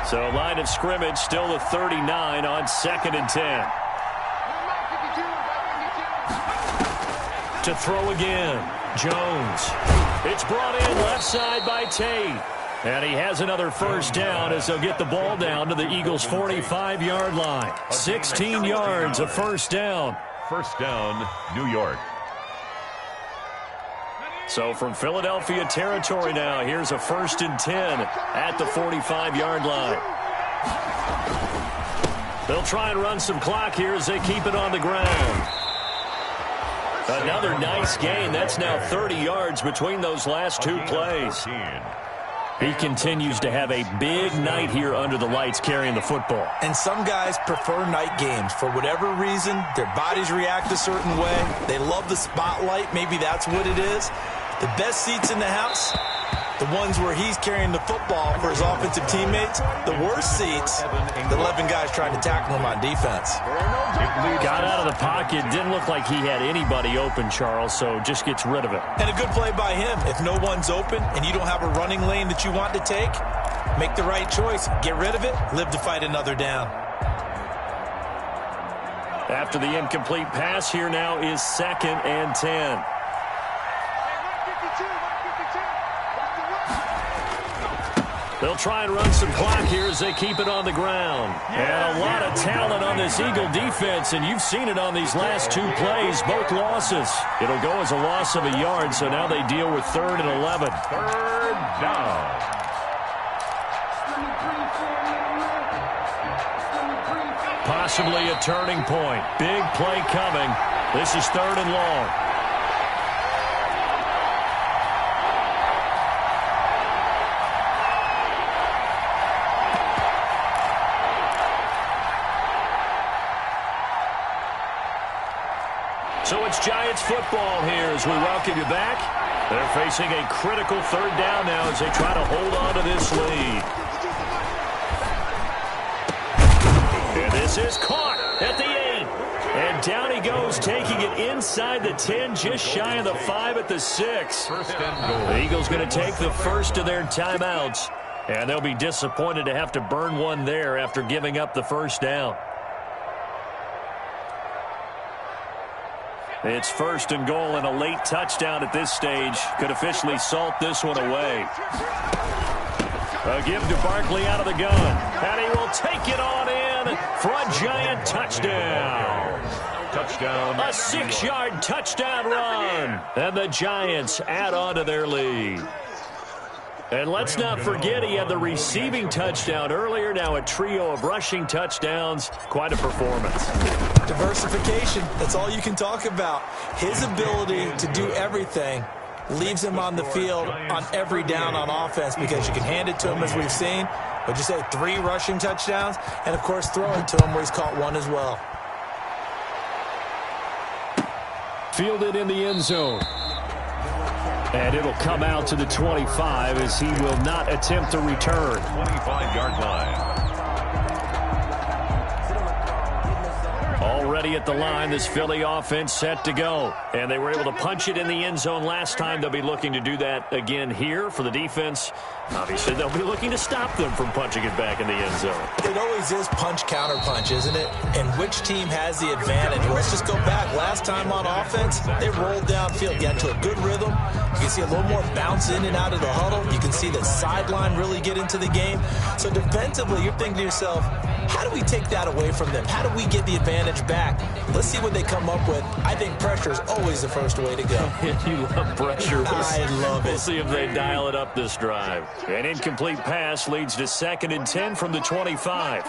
[SPEAKER 1] So line of scrimmage still the 39 on 2nd and 10. To throw again, Jones. It's brought in left side by Tate. And he has another first down as they'll get the ball down to the Eagles' 45-yard line. 16 yards, a first down.
[SPEAKER 3] First down, New York.
[SPEAKER 1] So from Philadelphia territory now, here's a 1st and 10 at the 45-yard line. They'll try and run some clock here as they keep it on the ground. Another nice gain. That's now 30 yards between those last two plays. He continues to have a big night here under the lights carrying the football.
[SPEAKER 2] And some guys prefer night games. For whatever reason, their bodies react a certain way. They love the spotlight. Maybe that's what it is. The best seats in the house, the ones where he's carrying the football for his offensive teammates. The worst seats, the 11 guys trying to tackle him on defense.
[SPEAKER 1] Got out of the pocket. Didn't look like he had anybody open, Charles, so just gets rid of it.
[SPEAKER 2] And a good play by him. If no one's open and you don't have a running lane that you want to take, make the right choice. Get rid of it. Live to fight another down.
[SPEAKER 1] After the incomplete pass, here now is 2nd and 10. They'll try and run some clock here as they keep it on the ground. And a lot of talent on this Eagle defense, and you've seen it on these last two plays, both losses. It'll go as a loss of a yard, so now they deal with 3rd and 11.
[SPEAKER 3] 3rd down.
[SPEAKER 1] Possibly a turning point. Big play coming. This is 3rd and long. So it's Giants football here as we welcome you back. They're facing a critical 3rd down now as they try to hold on to this lead. And this is caught at the 8. And down he goes, taking it inside the 10, just shy of the 5 at the 6. The Eagles going to take the first of their timeouts. And they'll be disappointed to have to burn one there after giving up the first down. It's 1st and goal, and a late touchdown at this stage could officially salt this one away. A give to Barkley out of the gun, and he will take it on in for a Giant touchdown.
[SPEAKER 3] Touchdown.
[SPEAKER 1] A 6-yard touchdown run, and the Giants add on to their lead. And let's not forget he had the receiving touchdown earlier. Now a trio of rushing touchdowns. Quite a performance.
[SPEAKER 2] Diversification. That's all you can talk about. His ability to do everything leaves him on the field on every down on offense because you can hand it to him as we've seen. Would you say 3 rushing touchdowns? And, of course, throwing to him where he's caught 1 as well.
[SPEAKER 1] Fielded in the end zone. And it'll come out to the 25 as he will not attempt to return.
[SPEAKER 3] 25-yard line.
[SPEAKER 1] Already at the line, this Philly offense set to go. And they were able to punch it in the end zone last time. They'll be looking to do that again here for the defense. Obviously, they'll be looking to stop them from punching it back in the end zone.
[SPEAKER 2] It always is punch-counter-punch, isn't it? And which team has the advantage? Well, let's just go back. Last time on offense, they rolled downfield, got into a good rhythm. You can see a little more bounce in and out of the huddle. You can see the sideline really get into the game. So defensively, you're thinking to yourself, how do we take that away from them? How do we get the advantage back? Let's see what they come up with. I think pressure is always the first way to go.
[SPEAKER 1] You love pressure.
[SPEAKER 2] I love it.
[SPEAKER 1] We'll see if they dial it up this drive. An incomplete pass leads to 2nd and 10 from the 25.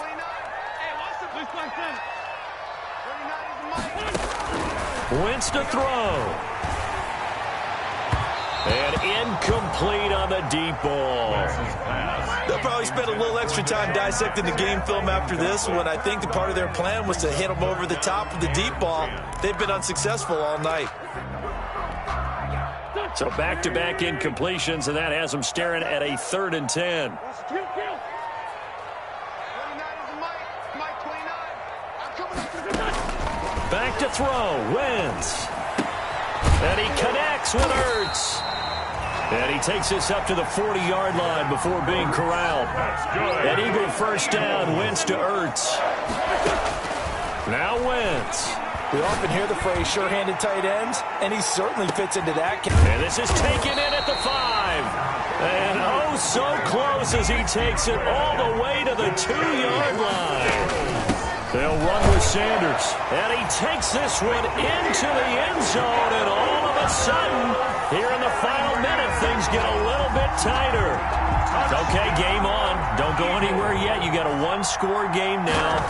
[SPEAKER 1] Wentz to throw. And incomplete on the deep ball.
[SPEAKER 2] They'll probably spend a little extra time dissecting the game film after this one. I think the part of their plan was to hit them over the top of the deep ball. They've been unsuccessful all night.
[SPEAKER 1] So back-to-back incompletions, and that has them staring at a 3rd and 10. Back to throw, Wentz. And he connects with Ertz. And he takes this up to the 40-yard line before being corralled. An Eagle first down, Wentz to Ertz. Now Wentz.
[SPEAKER 2] We often hear the phrase sure-handed tight ends, and he certainly fits into that.
[SPEAKER 1] And this is taken in at the 5. And oh, so close as he takes it all the way to the 2-yard line. They'll run with Sanders. And he takes this one into the end zone, and all of a sudden, here in the final minute, things get a little bit tighter. Okay, game on. Don't go anywhere yet. You got a one-score game now.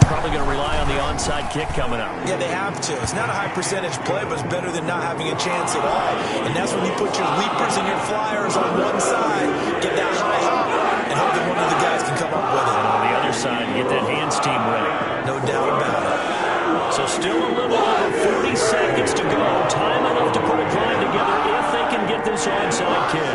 [SPEAKER 1] Probably going to rely on the onside kick coming up.
[SPEAKER 2] Yeah, they have to. It's not a high-percentage play, but it's better than not having a chance at all. And that's when you put your leapers and your flyers on one side, get that high hop, and hope that one of the guys can come up with it.
[SPEAKER 1] And on the other side, get that hands team ready.
[SPEAKER 2] No doubt about it.
[SPEAKER 1] So still a little over 40 seconds to go. Time enough to put a drive together if they can get this onside kick.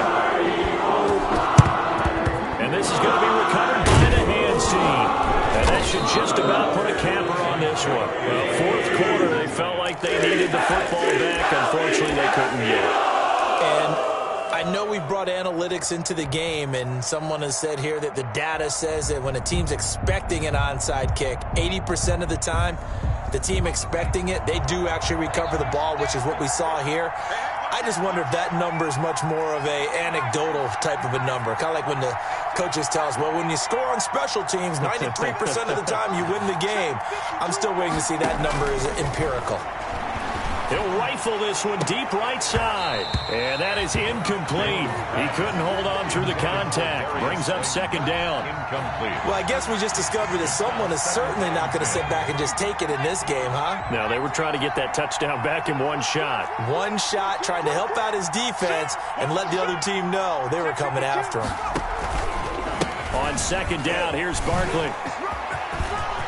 [SPEAKER 1] And this is going to be recovered by the hands team. And that should just about put a capper on this one. Well, fourth quarter, they felt like they needed the football back. Unfortunately, they couldn't get it.
[SPEAKER 2] And I know we brought analytics into the game, and someone has said here that the data says that when a team's expecting an onside kick, 80% of the time, the team expecting it, they do actually recover the ball, which is what we saw here. I just wonder if that number is much more of a anecdotal type of a number. Kind of like when the coaches tell us, well, when you score on special teams, 93% of the time you win the game. I'm still waiting to see that number is empirical.
[SPEAKER 1] He'll rifle this one deep right side. And that is incomplete. He couldn't hold on through the contact. Brings up second down.
[SPEAKER 3] Incomplete.
[SPEAKER 2] Well, I guess we just discovered that someone is certainly not going to sit back and just take it in this game, huh?
[SPEAKER 1] No, they were trying to get that touchdown back in one shot.
[SPEAKER 2] One shot, trying to help out his defense and let the other team know they were coming after him.
[SPEAKER 1] On second down, here's Barkley.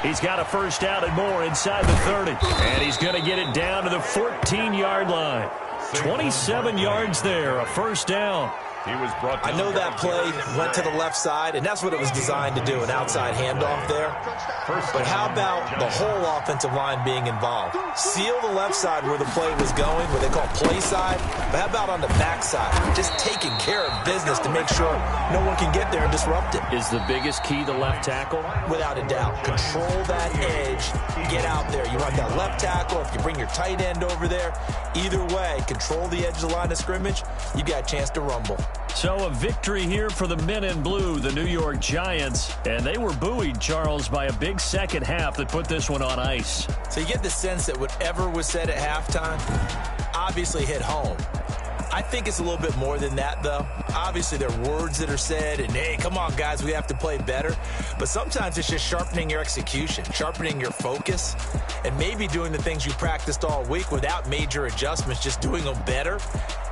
[SPEAKER 1] He's got a first down and more inside the 30. And he's going to get it down to the 14-yard line. 27 yards there, a first down.
[SPEAKER 3] He was brought
[SPEAKER 2] I know that play went to the left side, and that's what it was designed to do, an outside handoff there. But how about the whole offensive line being involved? Seal the left side where the play was going, what they call play side. But how about on the back side? Just taking care of business to make sure no one can get there and disrupt it.
[SPEAKER 1] Is the biggest key the left tackle?
[SPEAKER 2] Without a doubt. Control that edge. Get out there. You want that left tackle, if you bring your tight end over there. Either way, control the edge of the line of scrimmage. You got a chance to rumble.
[SPEAKER 1] So a victory here for the men in blue, the New York Giants. And they were buoyed, Charles, by a big second half that put this one on ice.
[SPEAKER 2] So you get the sense that whatever was said at halftime obviously hit home. I think it's a little bit more than that, though. Obviously, there are words that are said, and, hey, come on, guys, we have to play better. But sometimes it's just sharpening your execution, sharpening your focus, and maybe doing the things you practiced all week without major adjustments, just doing them better.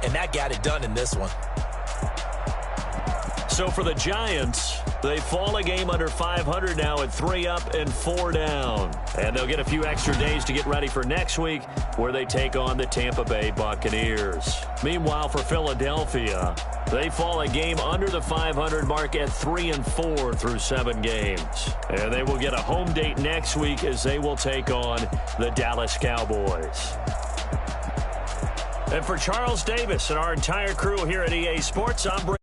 [SPEAKER 2] And that got it done in this one.
[SPEAKER 1] So for the Giants, they fall a game under 500 now at 3 up and 4 down. And they'll get a few extra days to get ready for next week where they take on the Tampa Bay Buccaneers. Meanwhile, for Philadelphia, they fall a game under the 500 mark at 3 and 4 through 7 games. And they will get a home date next week as they will take on the Dallas Cowboys. And for Charles Davis and our entire crew here at EA Sports, I'm